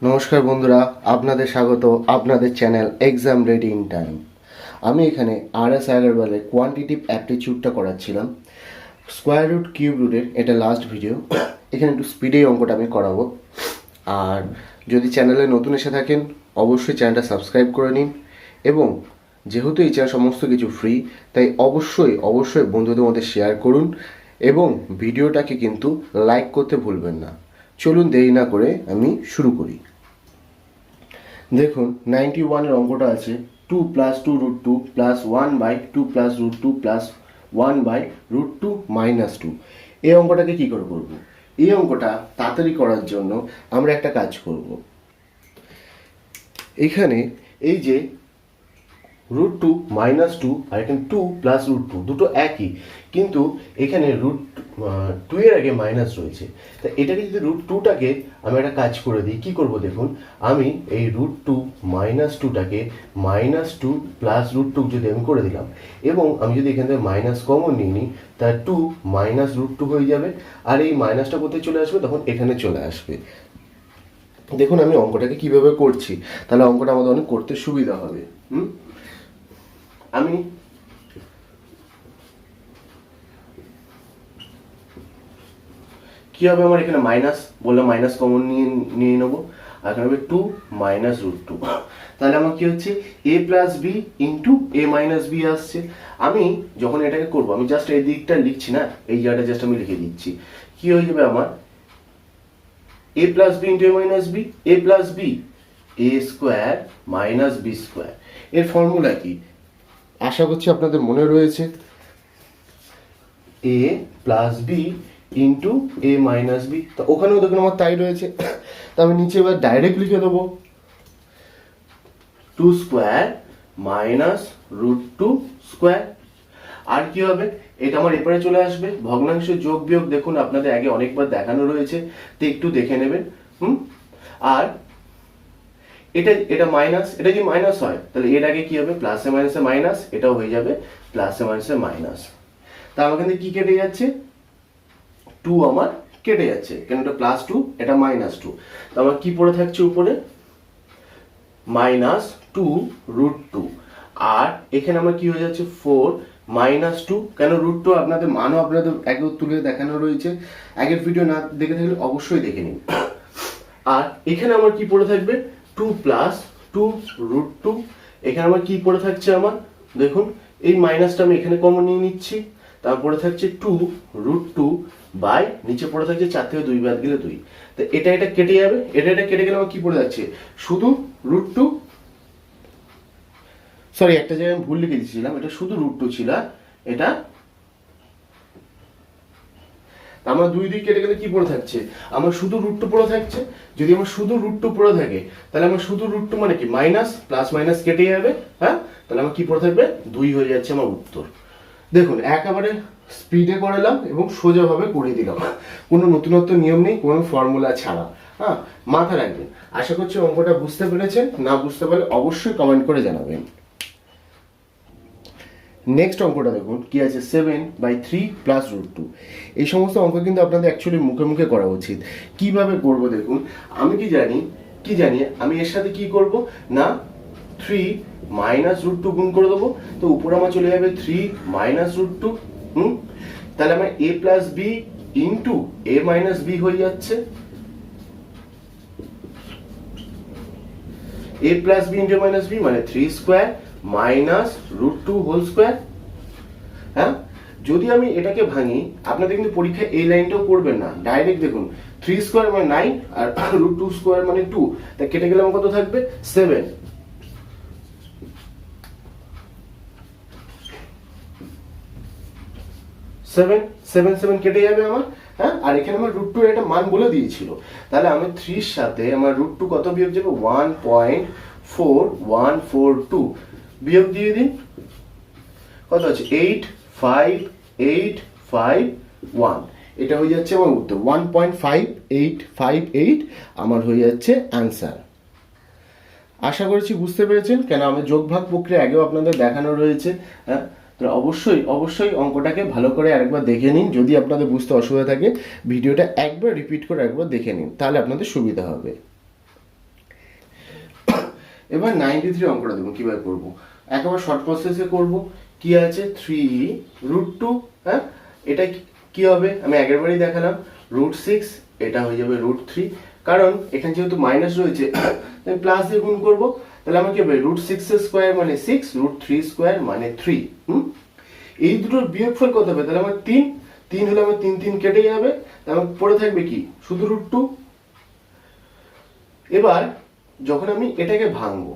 নমস্কার বন্ধুরা, আপনাদের স্বাগত আপনাদের channel exam ready in time. আমি এখানে RS আগরওয়ালের কোয়ান্টিটিভ অ্যাপটিটিউডটা করাচ্ছিলাম। স্কোয়ার রুট কিউব রুটের এটা লাস্ট ভিডিও। এখানে একটু স্পিডেই অঙ্কটা আমি করাবো। আর যদি চ্যানেলে নতুন এসে থাকেন অবশ্যই চ্যানেলটা সাবস্ক্রাইব করে নিন, এবং যেহেতু এই চ্যানেল সমস্ত কিছু ফ্রি, তাই অবশ্যই বন্ধুদের মধ্যে শেয়ার করুন এবং ভিডিওটাকে কিন্তু লাইক করতে ভুলবেন না। চলুন দেরি না করে আমি শুরু করি। দেখুন 91-এর অঙ্কটা আছে 2 + 2√2 + 1/2 + √2 + 1/√2 - 2। এই অঙ্কটাকে কি করে করব? এই অঙ্কটা তাড়াতাড়ি করার জন্য আমরা একটা কাজ করব। এখানে এই যে √2 - 2 আর এখানে 2 + √2 দুটো একই, কিন্তু এখানে √2 এর আগে মাইনাস রয়েছে। তা এটাকে যদি √2টাকে আমি একটা কাজ করে দিই, কি করব দেখুন, আমি এই √2 - 2টাকে -2 + √2 যদি আমি করে দিলাম, এবং আমি যদি এখান থেকে মাইনাস কমন নিয়ে নিই, তা 2 - √2 হয়ে যাবে। আর এই মাইনাসটা কোথায় চলে আসবে? তখন এখানে চলে আসবে। দেখুন আমি অঙ্কটাকে কিভাবে করছি, তাহলে অঙ্কটা আমাদের অনেক করতে সুবিধা হবে। আমি কি হবে, আমার এখানে মাইনাস বললাম, মাইনাস কমন নিয়ে নেবো, আর এখানে হবে 2 - √2। তাহলে আমার কি হচ্ছে, a + b * a - b আসছে। আমি যখন এটাকে করব, আমি জাস্ট এই দিকটা লিখছি না, এই জায়গাটা জাস্ট আমি লিখে দিচ্ছি। কি হয়ে যাবে আমার, a + b * a - b, a + b a² - b²। এর ফর্মুলা কি আশা করছি আপনাদের মনে রয়েছে, a + b * a - b। তো ওখানেও দেখুন আমার তাই রয়েছে। তো আমি নিচে এবার ডাইরেক্ট লিখে দেবো 2² - √2²। আর কি হবে, এটা আমার এপারে চলে আসবে, ভগ্নাংশ যোগ বিয়োগ দেখুন আপনাদের আগে অনেকবার দেখানো রয়েছে, তো একটু দেখে নেবেন। আর এটা মাইনাস, এটা যদি মাইনাস হয় তাহলে এর আগে কি হবে, প্লাসে মাইনাসে মাইনাস, এটাও হয়ে যাবে প্লাসে মাইনাসে মাইনাস। তা আমার এখানে কি কেটে যাচ্ছে, 2 আমার কেটে যাচ্ছে, কেন এটা +2 এটা -2। তো আমার কি পড়ে থাকছে উপরে, -2 √2। আর এখানে আমার কি হয়ে যাচ্ছে 4 - 2, কেন √2 আপনাদের মানও আপনাদের আগে তুলে দেখানো রয়েছে, আগের ভিডিও না দেখে থাকলে অবশ্যই দেখে নিন। আর এখানে আমার কি পড়ে থাকবে, 2 + 2 √2। এখানে আমার কি পড়ে থাকছে, আমার দেখুন এই মাইনাসটা আমি এখানে কমন নিয়ে নিচ্ছি, তারপরে থাকছে 2 √2 বাই নিচে পড়ে থাকছে 4 থেকে 2 বাদ গেলে 2। তো এটা কেটে যাবে, এটা কেটে গেলে আমার কি পড়ে যাচ্ছে, শুধু √2, সরি একটা জায়গায় আমি ভুল লিখে দিয়েছিলাম, এটা শুধু √2 ছিল, এটা আমার 2 কেটে গেলে কি পড়ে থাকছে, আমার শুধু √2 পড়ে থাকছে। যদি আমার শুধু √2 পড়ে থাকে, তাহলে আমার শুধু √2 মানে কি, মাইনাস প্লাস মাইনাস কেটে যাবে, হ্যাঁ, তাহলে আমার কি পড়ে থাকবে, 2 হয়ে যাচ্ছে আমার উত্তর। দেখুন একেবারে স্পিডে করালাম এবং সোজাভাবে করে দিলাম, কোনো নতুনত্ব নিয়ম নেই, কোনো ফর্মুলা ছাড়া। হ্যাঁ, মাথা রাখবেন। আশা করছি অঙ্কটা বুঝতে পেরেছেন, না বুঝতে পারলে অবশ্যই কমেন্ট করে জানাবেন। নেক্সট অঙ্কটা দেখুন কি আছে, 7/3 + √2। এই সমস্ত অঙ্ক কিন্তু আপনাদের অ্যাকচুয়ালি মুখে মুখে করা উচিত। কিভাবে করব দেখুন, আমি কি জানি আমি এর সাথে কি করব না, 3 - √2 গুণ করে দেবো, তো উপরে আমার চলে যাবে 3 - √2। তাহলে আমার a + b * a - b হয়ে যাচ্ছে, a + b * a - b মানে 3² - √2²। হ্যাঁ, যদি আমি এটাকে ভাঙি, আপনাদের কিন্তু পরীক্ষায় এই লাইনটাও করবেন না, ডাইরেক্ট দেখুন 3² মানে 9 আর √2² মানে 2, তা কেটে গেলে আমার কত থাকবে, 7। 7 কেটে যাবে আমার। হ্যাঁ, আর এখানে আমার √2 এর একটা মান বলে দিয়েছিল, তাহলে আমি 3 এর সাথে আমার √2 কত বিয়োগ যাবে, 1.4142 বিয়োগ দিয়ে দিন, কত আছে 85851। এটা হয়ে যাচ্ছে আমার উত্তর, 1.5858 আমার হয়ে যাচ্ছে অ্যান্সার। আশা করছি বুঝতে পেরেছেন, কেন আমি যোগ ভাগ প্রক্রিয়া আগেও আপনাদের দেখানো রয়েছে। হ্যাঁ, তো অবশ্যই অঙ্কটাকে ভালো করে আরেকবার দেখে নিন। যদি আপনাদের বুঝতে অসুবিধা থাকে ভিডিওটা একবার রিপিট করে একবার দেখে নিন, তাহলে আপনাদের সুবিধা হবে। এবার 93 অঙ্কটা দেখুন কিভাবে করব। একেবারে শর্ট প্রসেসে করব। কি আছে 3√2, হ্যাঁ এটা কি হবে আমি আগেরবারই দেখালাম √6, এটা হয়ে যাবে √3, কারণ এখানে যেহেতু মাইনাস রয়েছে আমি প্লাস দিয়ে গুণ করব, তাহলে আমার কি হবে √6 এর স্কয়ার মানে 6, √3 স্কয়ার মানে 3। এই দুটোর বিয়োগফল কত হবে, তাহলে আমার 3 হলে আমার 3 কেটে যাবে, তাহলে পড়ে থাকবে কি শুধু √2। এবার যখন আমি এটাকে ভাঙবো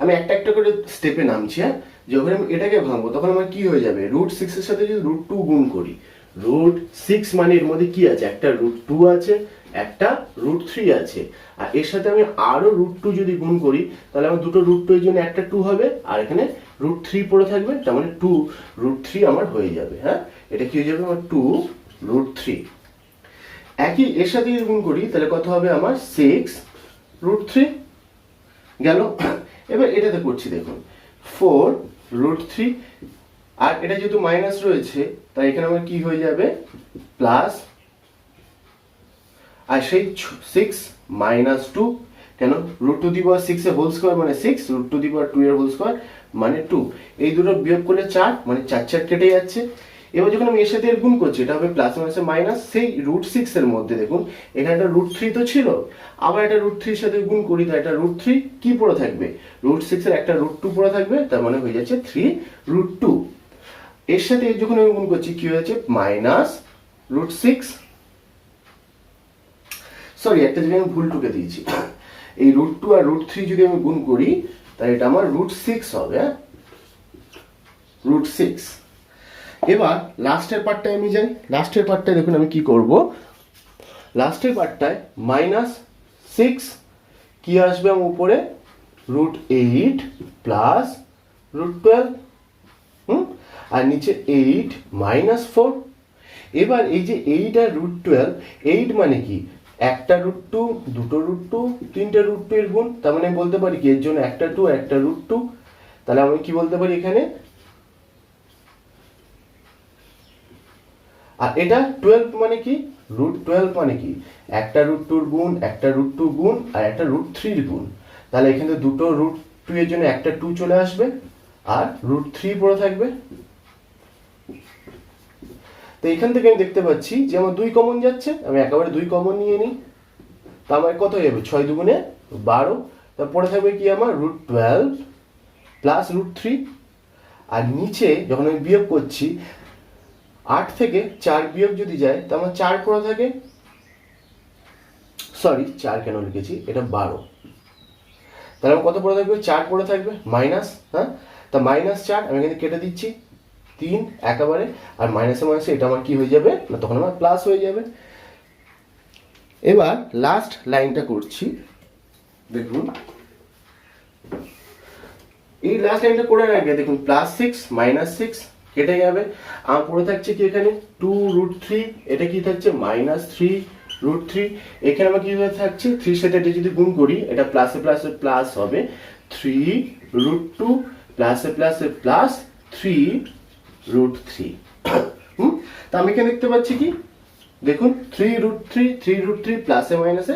আমি একটা একটা করে স্টেপে নামছি, হ্যাঁ যখন আমি এটাকে ভাঙবো তখন আমার কি হয়ে যাবে √6 এর সাথে যদি √2 গুণ করি, √6 মানে এর মধ্যে কি আছে একটা √2 আছে, একটা √3 আছে, আর এর সাথে আমি আরো √2 যদি গুণ করি তাহলে আমার দুটো √2 এর জন্য একটা 2 হবে, আর এখানে √3 পড়ে থাকবে, তার মানে 2√3 আমার হয়ে যাবে। হ্যাঁ এটা কি হয়ে যাবে আমার 2√3। একই এর সাথে যদি গুণ করি তাহলে কত হবে আমার 6√3 গেল। এবার এটাতে করছি দেখুন 4√3, আর এটা যেহেতু মাইনাস রয়েছে তাই এখানে আমার কি হয়ে যাবে প্লাস, আর সেই 6 - 2, কেন √6 এর হোল স্কয়ার মানে 6, √2 এর হোল স্কয়ার মানে 2, এই দুটো বিয়োগ করলে 4 মানে 4 কেটে যাচ্ছে। এবার যখন আমি এর সাথে এর গুণ করছি এটা হবে প্লাস মাইনাসে মাইনাস, সেই √6 এর মধ্যে দেখুন এখানে একটা √3 তো ছিল, আবার একটা √3 এর সাথে গুণ করি তাই এটা √3 কি পড়ে থাকবে √6 এর একটা √2 পড়ে থাকবে, তার মানে হয়ে যাচ্ছে 3√2। এর সাথে যখন আমি গুণ করছি কি হয়েছে -√6, সরি একটা জায়গায় আমি ভুল টুকে দিয়েছি, এই √2 আর √3 যদি আমি গুণ করি তাহলে এটা আমার √6 হবে, হ্যাঁ √6। এবার লাস্টের পার্টটায় আমি যাই, লাস্টের পার্টটায় দেখুন আমি কি করব, লাস্টের পার্টটায় -6 কি আসবে আমার উপরে √8 প্লাস √12, আর নিচে 8 -4। এবার এই যে 8 আর √12, 8 মানে কি একটা √2, দুটো √2, তিনটা √2 এর গুণ, তার মানে বলতে পারি কি এর জন্য একটা 2 একটা √2, তাহলে আমি কি বলতে পারি এখানে, আর এটা 12 মানে কি √12 মানে কি একটা √2 এর গুণ, একটা √2 গুণ আর একটা √3 এর গুণ, তাহলে এখানে দুটো √2 এর জন্য একটা 2 চলে আসবে আর √3 পড়ে থাকবে। তো এখান থেকে আমি দেখতে পাচ্ছি যে আমার 2 কমন যাচ্ছে, আমি একেবারে 2 কমন নিয়ে নিই, তা আমার কত হয়ে যাবে 6 দুগুণে 12, তারপরে থাকবে কি আমার √12 প্লাস √3, আর নিচে যখন আমি বিয়োগ করছি 8 থেকে 4 বিয়োগ যদি যায় তা আমার 4 পড়ে থাকে, সরি 4 কেন লিখেছি এটা 12, তাহলে আমার কত পড়ে থাকবে 4 পড়ে থাকবে মাইনাস, হ্যাঁ তা -4 আমি এখানে কেটে দিচ্ছি 3 একেবারে, আর মাইনাসে মাইনাসে এটা আমার কি হয়ে যাবে না তখন আমার প্লাস হয়ে যাবে। এবার লাস্ট লাইনটা করছি দেখুন, এই লাস্ট লাইনটা করে রাখবে দেখুন +6 -6 কেটে যাবে, আমার পড়ে থাকছে কি এখানে 2√3, এটা কি থাকছে -3√3, এখানে আমার কি হয়ে থাকছে 3 সাথে এটা যদি গুণ করি এটা প্লাসে প্লাসে প্লাস হবে 3√2 প্লাসে প্লাসে প্লাস 3√3। তা আমি এখানে দেখতে পাচ্ছি কি দেখুন 3√3 প্লাসে মাইনাসে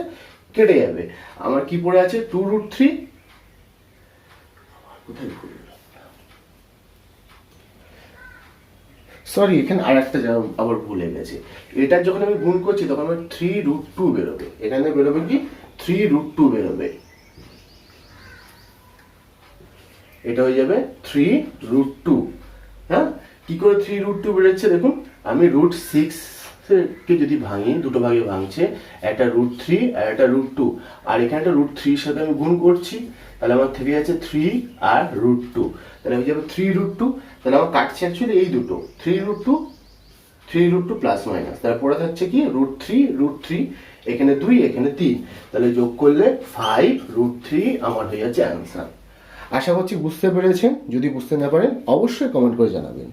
কেটে যাবে, আমার কি পড়ে আছে 2√3, সরি এখানে আর একটা আবার ভুলে গেছে, এটা যখন আমি গুণ করছি তখন আমার 3√2 বেরোবে, এখানে বেরোবে কি 3√2 বেরোবে, এটা হয়ে যাবে 3√2। হ্যাঁ কি করে 3√2 বেরোচ্ছে দেখুন, আমি √6 কে যদি ভাঙি, দুটো ভাগে ভাঙছে, একটা √3 আর একটা √2, আর এখানে একটা √3 এর সাথে আমি গুণ করছি, তাহলে আমার থেকে যাচ্ছে 3 আর √2, তাহলে হয়ে যাবে 3√2, তাহলে আমার কাটছে অ্যাকচুয়ালি এই দুটো 3√2 প্লাস মাইনাস, তাহলে পড়ে থাকছে কি √3, এখানে 2 এখানে 3, তাহলে যোগ করলে 5√3 আমার হয়ে যাচ্ছে অ্যান্সার। আশা করছি বুঝতে পেরেছেন, যদি বুঝতে না পারেন অবশ্যই কমেন্ট করে জানাবেন।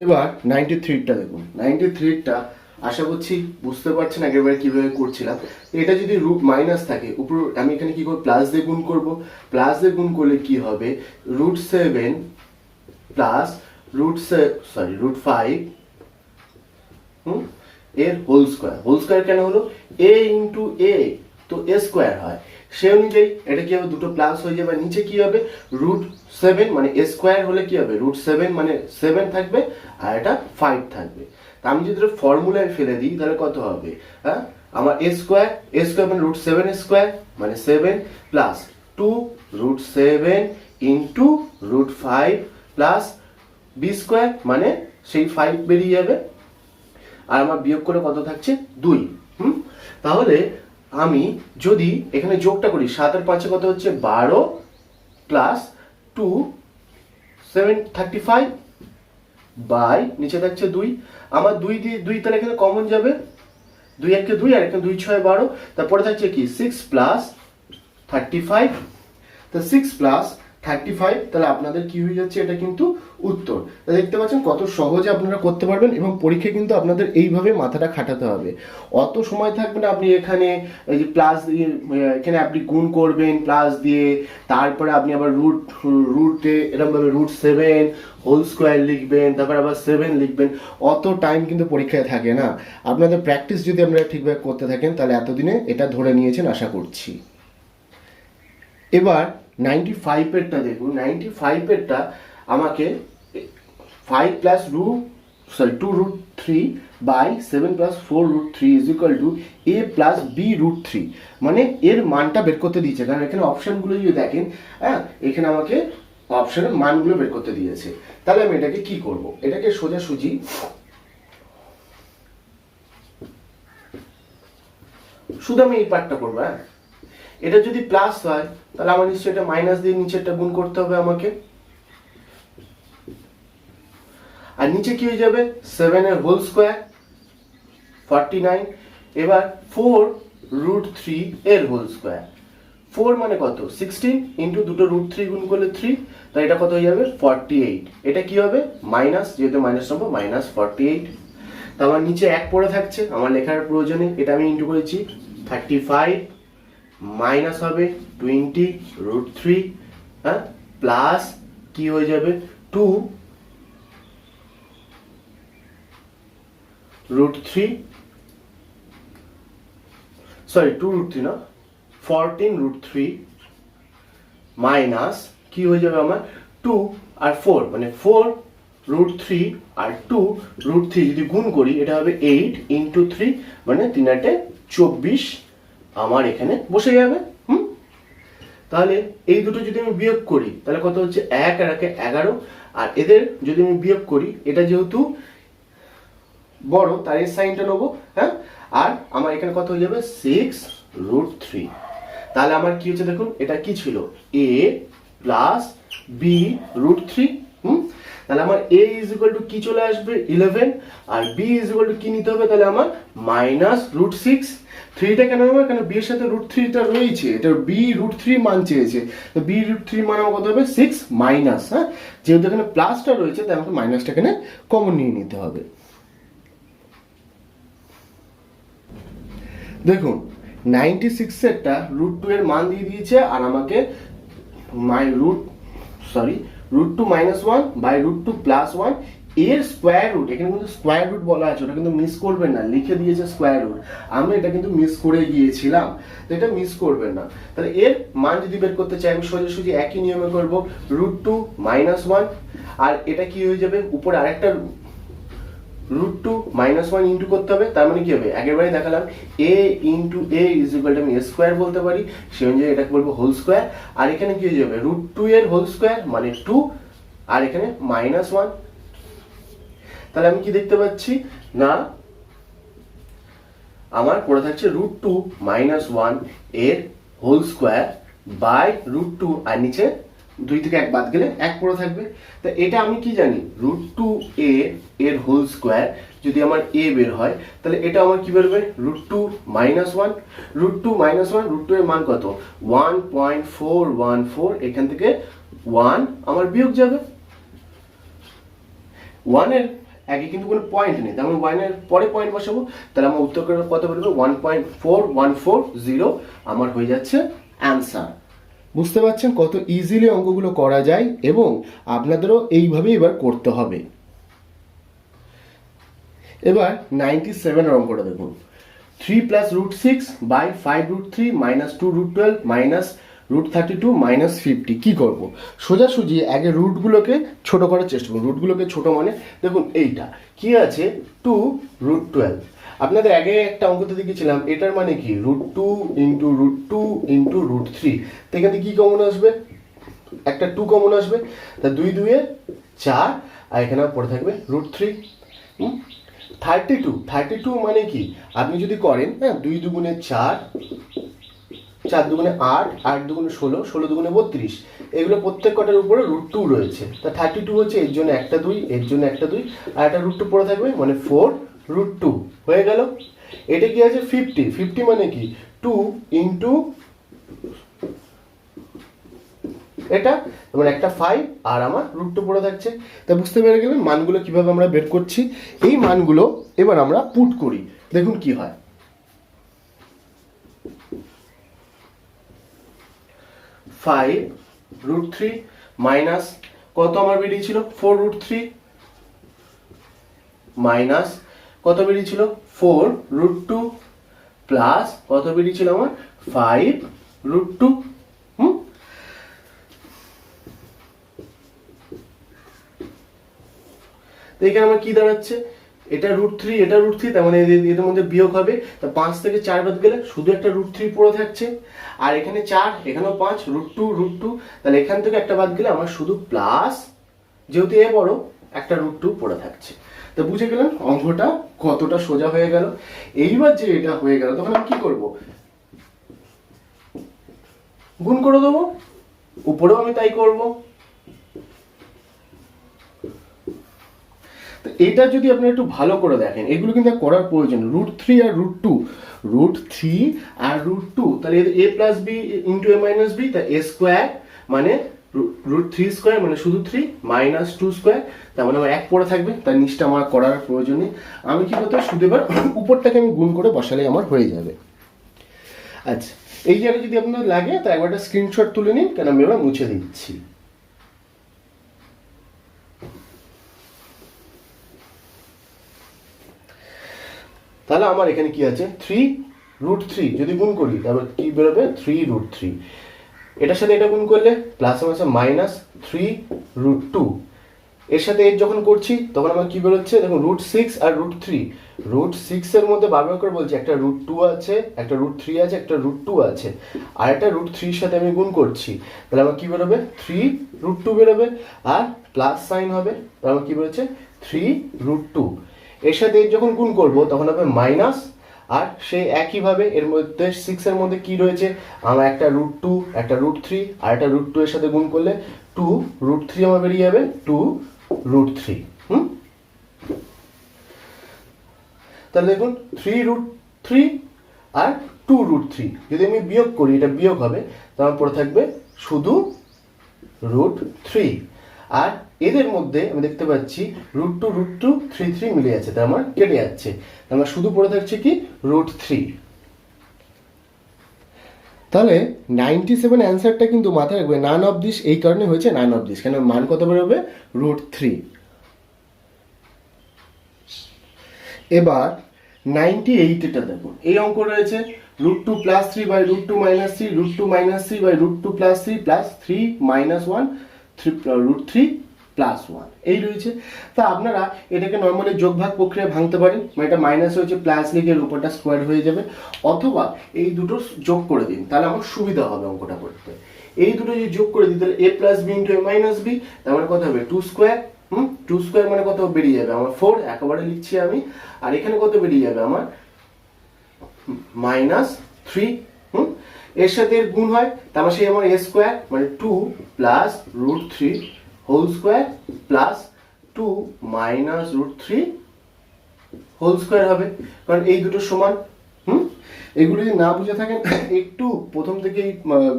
এবার 93টা দেখুন, 93টা আশা করছি বুঝতে পারছেন আগেরবার কিভাবে করছিলাম। এটা যদি রুট মাইনাস থাকে উপর আমি এখানে কি করব প্লাস দিয়ে গুণ করব, প্লাস দিয়ে গুণ করলে কি হবে √7 প্লাস √5 এর হোল স্কয়ার কেন হলো a ইনটু a তো a স্কয়ার হয়, সে অনুযায়ী এটা কি হবে, দুটো প্লাস হয়ে যাবে। নিচে কি হবে, √7 মানে এ স্কোয়ার হলে কি হবে, √7 মানে 7 থাকবে আর এটা 5 থাকবে। তা আমি যদি ফর্মুলায় ফেলে দিই তাহলে কত হবে, হ্যাঁ, আমার এ স্কোয়ার মানে √7 স্কোয়ার মানে 7 plus 2√7 into √5 plus B square মানে সেই 5 বেরিয়ে যাবে, আর আমার বিয়োগ করে কত থাকছে 2। তাহলে আমি যদি এখানে যোগটা করি 7 আর 5 কত হচ্ছে 12 প্লাস 2 7 35 বাই নিচে থাকছে 2, আমার 2 দিয়ে 2 তাহলে এখানে কমন যাবে, 2 1 2 আর এখানে 2 6 12, তারপরে থাকছে কি 6 প্লাস 35, তো 6 প্লাস 35 তাহলে আপনাদের কি হয়ে যাচ্ছে, এটা কিন্তু উত্তর। দেখতে পাচ্ছেন কত সহজে আপনারা করতে পারবেন, এবং পরীক্ষায় কিন্তু আপনাদের এইভাবে মাথাটা খাটাতে হবে, অত সময় থাকবে না আপনি এখানে এই যে প্লাস দিয়ে এখানে আপনি গুণ করবেন প্লাস দিয়ে, তারপরে আপনি আবার রুটে এরকম ভাবে √7 হোল স্কোয়ার লিখবেন, তারপর আবার 7 লিখবেন, অত টাইম কিন্তু পরীক্ষায় থাকে না। আপনাদের প্র্যাকটিস যদি আপনারা ঠিকভাবে করতে থাকেন তাহলে এতদিনে এটা ধরে নিয়েছেন আশা করছি। এবার 95 এরটা দেখুন, 95 এরটা আমাকে 5 plus 2√3 by 7 plus 4√3 is equal to a plus b√3 মানে এর মানটা বের করতে দিয়েছে, কারণ এখানে অপশনগুলো যদি দেখেন, হ্যাঁ এখানে আমাকে অপশনের মানগুলো বের করতে দিয়েছে। তাহলে আমি এটাকে কি করব, এটাকে সোজাসুজি শুধু আমি এই পার্টটা করবো। হ্যাঁ, এটা যদি প্লাস হয় তাহলে আমার নিশ্চয়ই এটা মাইনাস দিয়ে নিচেরটা গুণ করতে হবে আমাকে, আর নিচে কি হয়ে যাবে 7 এর হোল স্কোয়ার 49, এবার 4√3 এর হোল স্কোয়ার, 4 মানে কত 16 ইন্টু দুটো √3 গুণ করলে 3, তাই এটা কত হয়ে যাবে 48, এটা কি হবে মাইনাস, যেহেতু মাইনাস নম্বর মাইনাস 48। তো আমার নিচে 1 পড়ে থাকছে, আমার লেখার প্রয়োজনে এটা আমি ইন্টু করেছি 35 মাইনাস হবে 20√3, হ্যাঁ প্লাস কি হয়ে যাবে 2√3 না 14√3 মাইনাস কি হয়ে যাবে আমার 2 আর 4 মানে 4√3 আর 2√3 যদি গুণ করি এটা হবে 8 ইন্টু 3 মানে 3 8 24 আমার এখানে বসে যাবে। তাহলে এই দুটো যদি আমি বিয়োগ করি তাহলে কত হচ্ছে 1 আর 1 11, আর এদের যদি আমি বিয়োগ করি এটা যেহেতু বড় তার এর সাইনটা নেবো, হ্যাঁ, আর আমার এখানে কত হয়ে যাবে 6√3। তাহলে আমার কি হচ্ছে দেখুন, এটা কি ছিল a প্লাস b√3, তাহলে আমার a ইজ ইকুয়াল টু কি চলে আসবে 11, আর b ইজ ইকুয়াল টু কি নিতে হবে, তাহলে আমার -√6, 3টা কেন হবে, কারণ b এর সাথে √3টা রয়েছে, এটা b√3 মান চেয়েছে, তো b√3 মান আমার কত হবে 6 মাইনাস, হ্যাঁ যেহেতু এখানে প্লাসটা রয়েছে তাই আমাকে মাইনাসটা এখানে কমন নিয়ে নিতে হবে। দেখুন 96 এরটা √2 এর মান দিয়ে দিয়েছে, আর আমাকে √2 -1 বাই √2 + 1 এর স্কোয়ার রুট, এখানে কিন্তু স্কোয়ার রুট বলা আছে, ওটা কিন্তু মিস করবেন না, লিখে দিয়েছে স্কোয়ার রুট, আমরা এটা কিন্তু মিস করে গিয়েছিলাম, তো এটা মিস করবেন না। তাহলে এর মান যদি বের করতে চাই আমি সোজাসুজি একই নিয়মে করব, √2 -1, আর এটা কি হয়ে যাবে উপরে আরেকটা √2 -1 ইন্টু করতে হবে, তার মানে কি হবে আগেরবারে দেখালাম a into a is equal two আমি a স্কোয়ার বলতে পারি, সেই অনুযায়ী এটাকে বলবো হোল স্কোয়ার, আর এখানে কি হয়ে যাবে √2 এর হোল স্কোয়ার মানে 2, আর এখানে -1, তাহলে আমি কি দেখতে পাচ্ছি না আমার পড়ে থাকছে √2 -1 এর হোল স্কোয়ার বাই √2, আর নিচে 2 থেকে 1 বাদ গেলে 1 পড়ে থাকবে। তো এটা আমি কি জানি √2a এর হোল স্কোয়ার যদি আমার a বের হয় তাহলে এটা আমার কি বেরোবে √2 -1, √2 -1, √2 এর মান কত 1.414, এখান থেকে 1 আমার বিয়োগ যাবে, 1 এর আগে কিন্তু কোনো পয়েন্ট নেই, তার মানে 1 এর পরে পয়েন্ট বসাবো, তাহলে আমার উত্তর কত বেরোবে 1.4140 আমার হয়ে যাচ্ছে অ্যান্সার। বুঝতে পারছেন কত ইজিলি অঙ্কগুলো করা যায়, এবং আপনাদেরও এইভাবে এবার করতে হবে। এবার 97 এর অঙ্কটা দেখুন, 3 plus root 6 by 5 root 3 minus 2 root 12 minus root 32 minus 50। কী করবো? সোজাসুজি আগে রুটগুলোকে ছোট করার চেষ্টা করুন। রুটগুলোকে ছোট মানে দেখুন এইটা কি আছে 2 রুট 12। আপনাদের আগে একটা অঙ্কতে দেখিয়েছিলাম, এটার মানে কি root 2 into root 2 into root 3। তো এখানে কি কমন আসবে? একটা 2 কমন আসবে, তা 2 2 4, আর এখানে পড়ে থাকবে রুট 3। 32 মানে কি আপনি যদি করেন, হ্যাঁ, 2 দুগুণে 4, 4 দুগুণে 8, 8 দুগুণে 16, 16 দুগুণে 32, এগুলো প্রত্যেক কটার উপরে রুট 2 রয়েছে। তা 32 হচ্ছে এর জন্য একটা 2, এর জন্য একটা 2, আর একটা রুট 2 পড়ে থাকবে, মানে 4 রুট 2 হয়ে গেল। এটা কি আছে 50 মানে কি 2 ইন্টু এটা, মানে একটা 5 আর আমার রুট 2 পড়ে থাকছে। তা বুঝতে পেরে গেলেন মানগুলো কিভাবে আমরা বের করছি। এই মানগুলো এবার আমরা পুট করি, দেখুন কি হয়। 5 রুট 3 মাইনাস কত আমার বেরিয়েছিল 4 রুট 3 মাইনাস কত বেরিয়েছিল 4 রুট 2 প্লাস কত বেরিয়েছিল আমার 5 রুট 2। তো এখানে আমার কি দাঁড়াচ্ছে, এটা রুট 3 এটা রুট 3, তার মানে এদের মধ্যে বিয়োগ হবে। তা 5 থেকে 4 বাদ গেলে শুধু একটা রুট 3 পড়ে থাকছে, আর এখানে 4 এখানেও 5 রুট 2, তাহলে এখান থেকে একটা বাদ গেলে আমার শুধু প্লাস, যেহেতু এ বড়, একটা রুট 2 পড়ে থাকছে। তো বুঝে গেলেন অঙ্কটা কতটা সোজা হয়ে গেল। এইবার যে এটা হয়ে গেল তখন আমি কি করব, গুণ করে দেবো, উপরেও আমি তাই করব। তো এটা যদি আপনি একটু ভালো করে দেখেন, এগুলো কিন্তু করার প্রয়োজন। রুট 3 আর রুট 2, রুট 3 আর রুট 2, তাহলে এ প্লাস বি ইন্টু এ মাইনাস বি, তা এ স্কোয়ার মানে রুট 3 স্কোয়ার মানে শুধু 3 মাইনাস 2 স্কোয়ার, তার মানে আমার 1 পড়ে থাকবে, তার নিচটা আমার করার প্রয়োজন নেই। আমি কি করতে শুধু এবার উপরটাকে আমি গুণ করে বসালে আমার হয়ে যাবে। আচ্ছা, এই জায়গায় যদি আপনার লাগে তা একবার একটা স্ক্রিনশট তুলে নিন, কেন আমি এবার মুছে দিচ্ছি। তাহলে আমার এখানে কি আছে 3 রুট 3 যদি গুণ করি তারপর কি বেরোবে 3 রুট 3, এটার সাথে এটা গুণ করলে প্লাস আছে মাইনাস 3 রুট 2, এর সাথে এর যখন করছি তখন আমার কি বেরোচ্ছে দেখুন রুট 6 আর রুট 3। রুট 6 এর মধ্যে বারবার করে বলছি একটা রুট 2 আছে, একটা রুট 3 আছে, একটা রুট 2 আছে, আর একটা রুট 3 এর সাথে আমি গুণ করছি, তাহলে আমার কি বেরোবে 3 রুট 2 বেরোবে, আর প্লাস সাইন হবে, তাহলে আমার কি বেরোচ্ছে 3 রুট 2। এর সাথে এর যখন গুণ করব তখন হবে মাইনাস, আর সেই একইভাবে এর মধ্যে 6 এর মধ্যে কি রয়েছে আমার একটা রুট 2, একটা রুট 3, আর একটা রুট 2 এর সাথে গুণ করলে 2 রুট 3 আমার বেরিয়ে যাবে 2 রুট 3। তাহলে দেখুন 3 রুট 3 আর 2 রুট 3 যদি আমি বিয়োগ করি, এটা বিয়োগ হবে, তাহলে পড়ে থাকবে শুধু রুট 3, আর এদের মধ্যে আমি দেখতে পাচ্ছি রুট 2 3 3 মিলে যাচ্ছে, তার আমার কেটে যাচ্ছে, আমার শুধু পড়ে থাকছে কি রুট 3। তাহলে 97 অ্যান্সারটা কিন্তু মাথায় রাখবে নান অফ দিস, এই কারণে হয়েছে নান অফ দিস, কেন মান কত বেরোবে রুট 3। এবার 98 দেখুন, এই অঙ্ক রয়েছে root 2 plus 3 by root 2 minus 3, root 2 minus 3 by root 2 plus 3 plus 3 minus 1 root 3 plus 1 এই রয়েছে। তা আপনারা এটাকে নর্মালি যোগ ভাগ প্রক্রিয়া ভাঙতে পারেন, মানে এটা মাইনাস হয়েছে প্লাস লিখে এর উপরটা স্কোয়ার হয়ে যাবে, অথবা এই দুটো যোগ করে দিন, তাহলে আমার সুবিধা হবে অঙ্কটা করতে। এই দুটো যদি যোগ করে দিই তাহলে এ প্লাস বি ইন্টু এ মাইনাস বি, তার মানে কত হবে 2 স্কোয়ার, 2 স্কোয়ার মানে কত বেরিয়ে যাবে আমার 4, একেবারে লিখছি আমি, আর এখানে কত বেরিয়ে যাবে আমার মাইনাস 3, এর সাথে এর গুণ হয়, তারপর সেই আমার এ স্কোয়ার মানে 2 plus root 3 whole square plus 2 minus root 3 whole square হবে, কারণ এই দুটো সমান। এগুলো যদি না বুঝে থাকেন একটু প্রথম থেকে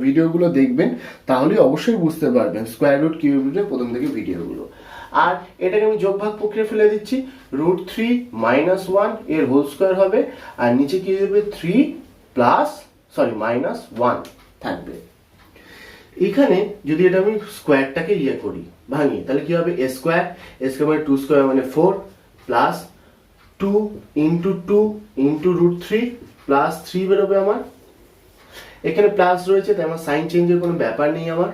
ভিডিওগুলো দেখবেন, তাহলে অবশ্যই বুঝতে পারবেন স্কোয়ার রুট কিউব রুটের প্রথম থেকে ভিডিওগুলো। আর এটাকে আমি যোগভাগ প্রক্রিয়া ফেলে দিচ্ছি, রুট 3 মাইনাস 1 এর হোল স্কোয়ার হবে, আর নিচে কি হবে 3 প্লাস মাইনাস 1 থাকবে। এখানে যদি এটা আমি স্কোয়ারটাকে করি ভাঙি, তাহলে কি হবে এ স্কোয়ার মানে 2 স্কোয়ার মানে 4 প্লাস 2 ইন্টু রুট 3 প্লাস 3 বেরোবে আমার। এখানে প্লাস রয়েছে তাই আমার সাইন চেঞ্জের কোনো ব্যাপার নেই আমার।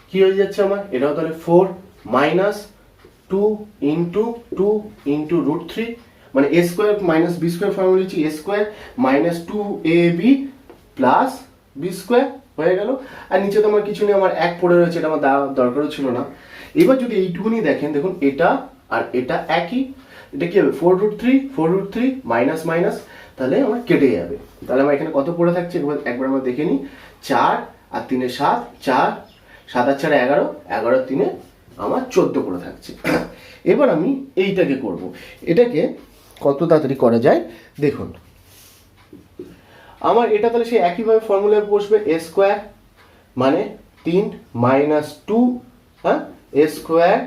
কি হয়ে যাচ্ছে আমার, এটাও তাহলে 4 মাইনাস 2 ইন্টু 2 ইন্টু রুট 3, মানে A square minus B square formula হচ্ছে A square minus 2ab plus B square হয়ে গেল। আর নিচে তো আমার কিছু নেই, আমার 1 পড়ে রয়েছে, এটা আমার দরকারও ছিল না। এবার যদি এইটুকুনি দেখেন, দেখুন এটা আর এটা একই, এটা কি হবে 4√3 মাইনাস মাইনাস, তাহলে আমার কেটে যাবে। তাহলে আমার এখানে কত পড়ে থাকছে একবার আমরা দেখে নিই। 4 আর 3 7, 4 7 আর 4 11, 11 আর 3 আমার 14 পড়ে থাকছে। এবার আমি এইটাকে করব, এটাকে কত তাড়াতাড়ি করা যায় দেখুন। আমার এটা তাহলে সেই একইভাবে ফর্মুলায় বসবে, এ স্কোয়ার মানে 3 মাইনাস 2 হ্যাঁ এ স্কোয়ার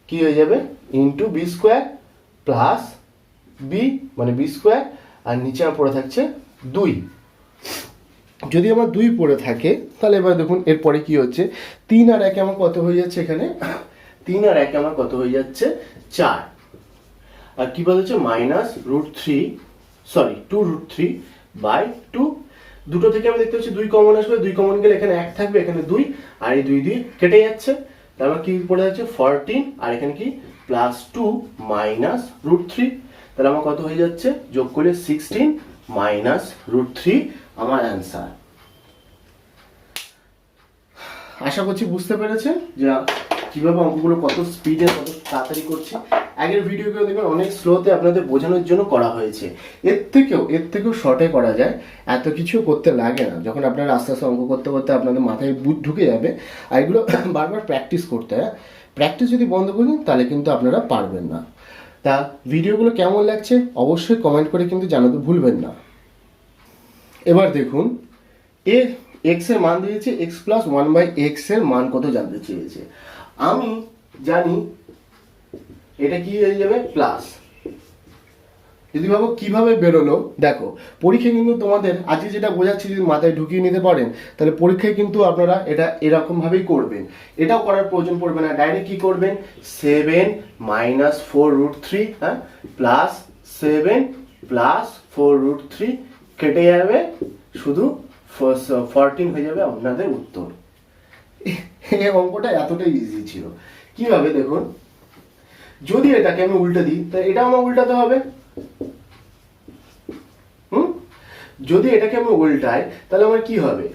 কি হয়ে যাবে into B square plus B মানে বি স্কোয়ার, আর নিচে আমার পড়ে থাকছে 2। যদি আমার 2 পড়ে থাকে তাহলে এবার দেখুন এরপরে কি হচ্ছে, 3 আর 1 আমার কত হয়ে যাচ্ছে, এখানে 3 আর 1 আমার কত হয়ে যাচ্ছে 4, আর কি বলছে মাইনাস √2√3/2। দুটো থেকে আমি দেখতে পাচ্ছি 2 কমন আসবে, 2 কমন গেলে এখানে 1 থাকবে, এখানে 2, আর এই 2 দিয়ে কেটে যাচ্ছে। তারপর কি পড়ে যাচ্ছে 14, আর এখানে কি প্লাস 2 মাইনাস √3, তাহলে আমার কত হয়ে যাচ্ছে, যোগ করলে 16 মাইনাস √3 আমার অ্যান্সার। আশা করছি বুঝতে পেরেছেন যে কিভাবে অঙ্কগুলো কত স্পিডে কত তাড়াতাড়ি করছি। আগের ভিডিওগুলো দেখবেন অনেক স্লোতে আপনাদের বোঝানোর জন্য করা হয়েছে, এর থেকেও শর্টে করা যায়, এত কিছু করতে লাগে না। যখন আপনারা আস্তে আস্তে অঙ্ক করতে করতে আপনাদের মাথায় বুদ্ধ ঢুকে যাবে, আর এগুলো বারবার প্র্যাকটিস করতে হয়। প্র্যাকটিস যদি বন্ধ করেন তাহলে কিন্তু আপনারা পারবেন না। তা ভিডিওগুলো কেমন লাগছে অবশ্যই কমেন্ট করে কিন্তু জানাতে ভুলবেন না। এবার দেখুন x এর মান দিয়েছে, x প্লাস 1/x এর মান কত জানতে চেয়েছে। আমি জানি এটা কি হয়ে যাবে প্লাস। যদি ভাবো কিভাবে বেরোলো, দেখো পরীক্ষায় কিন্তু তোমাদের আজকে যেটা বোঝাচ্ছি যদি মাথায় ঢুকিয়ে নিতে পারেন তাহলে পরীক্ষায় কিন্তু আপনারা এটা এরকম ভাবেই করবেন। এটাও করার প্রয়োজন পড়বে না, ডাইরেক্ট কি করবেন 7 মাইনাস 4√3 হ্যাঁ প্লাস 7 প্লাস 4√3 কেটে যাবে, শুধু 14 হয়ে যাবে আপনাদের উত্তর। এই অঙ্কটা এতটাই ইজি ছিল। কিভাবে দেখুন, যদি এটাকে আমি উল্টে দিই তাহলে এটা আমার উল্টাতে হবে। যদি এটাকে আমি উল্টাই তাহলে আমার কি হবে,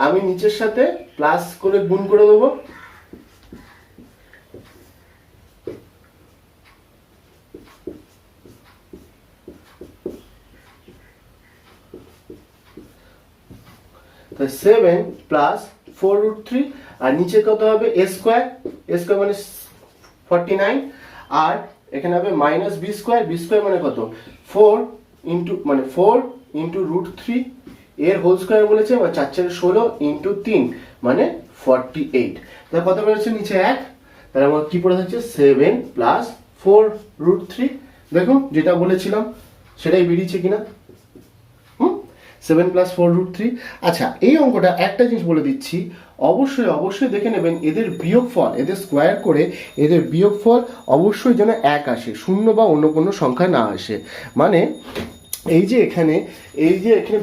আমি নিচের সাথে প্লাস করে গুণ করে দেবো, তাহলে 7 প্লাস 4√3, আর নিচে কত হবে এ স্কোয়ার মানে 49, আর এখানে হবে মাইনাস বি স্কোয়ার মানে কত 4 ইন্টু √3 এর হোল স্কোয়ার বলেছে, মানে 4 4 16 ইন্টু 3 মানে 48। তাহলে কত বেরোচ্ছে নিচে 1, তাহলে আমার কি পড়ে থাকছে 7 প্লাস 4√3। দেখুন যেটা বলেছিলাম সেটাই বেরিয়েছে কিনা, 7 প্লাস 4√3। আচ্ছা এই অঙ্কটা একটা জিনিস বলে দিচ্ছি, অবশ্যই দেখে নেবেন এদের বিয়োগফল, এদের স্কোয়ার করে এদের বিয়োগফল অবশ্যই যেন 1 আসে, 0 বা অন্য কোনো সংখ্যা না আসে। মানে এই যে এখানে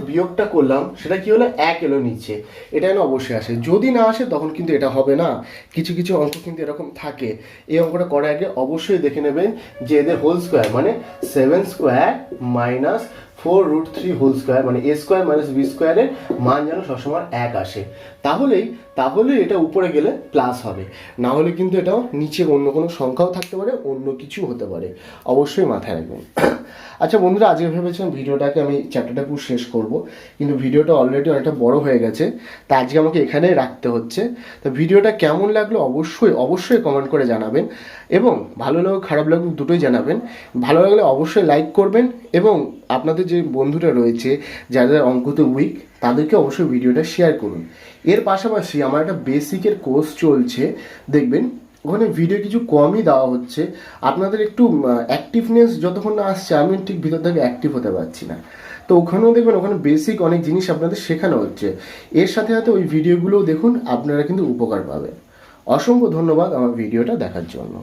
বিয়োগটা করলাম সেটা কি হলো 1 এলো নিচে, এটা যেন অবশ্যই আসে। যদি না আসে তখন কিন্তু এটা হবে না। কিছু কিছু অঙ্ক কিন্তু এরকম থাকে। এই অঙ্কটা করার আগে অবশ্যই দেখে নেবেন যে এদের হোল স্কোয়ার মানে 7 স্কোয়ার মাইনাস 4√3 হোল স্কোয়ার মানে এ স্কোয়ার মাইনাস বি স্কোয়ারের মান যেন সবসময় 1 আসে, তাহলেই এটা উপরে গেলে প্লাস হবে, না হলে কিন্তু এটাও নিচে অন্য কোনো সংখ্যাও থাকতে পারে, অন্য কিছু হতে পারে, অবশ্যই মাথায় রাখবেন। আচ্ছা বন্ধুরা, আজকে ভেবেছিলাম ভিডিওটাকে আমি চ্যাপ্টারটা পুরো শেষ করব, কিন্তু ভিডিওটা অলরেডি অনেকটা বড় হয়ে গেছে, তা আজকে আমাকে এখানেই রাখতে হচ্ছে। তো ভিডিওটা কেমন লাগলো অবশ্যই কমেন্ট করে জানাবেন, এবং ভালো লাগুক খারাপ লাগুক দুটোই জানাবেন। ভালো লাগলে অবশ্যই লাইক করবেন, এবং আপনাদের যে বন্ধুরা রয়েছে যাদের অঙ্কতে উইক তাদেরকে অবশ্যই ভিডিওটা শেয়ার করুন। এর পাশাপাশি আমার একটা বেসিকের কোর্স চলছে, দেখবেন ওখানে ভিডিও কিছু কমই দেওয়া হচ্ছে। আপনাদের একটু অ্যাক্টিভনেস যতক্ষণ না আসছে আমি ঠিক ভিতর থেকে অ্যাক্টিভ হতে পারছি না, তো ওখানেও দেখবেন ওখানে বেসিক অনেক জিনিস আপনাদের শেখানো হচ্ছে। এর সাথে সাথে ওই ভিডিওগুলোও দেখুন, আপনারা কিন্তু উপকার পাবেন। অসংখ্য ধন্যবাদ আমার ভিডিওটা দেখার জন্য।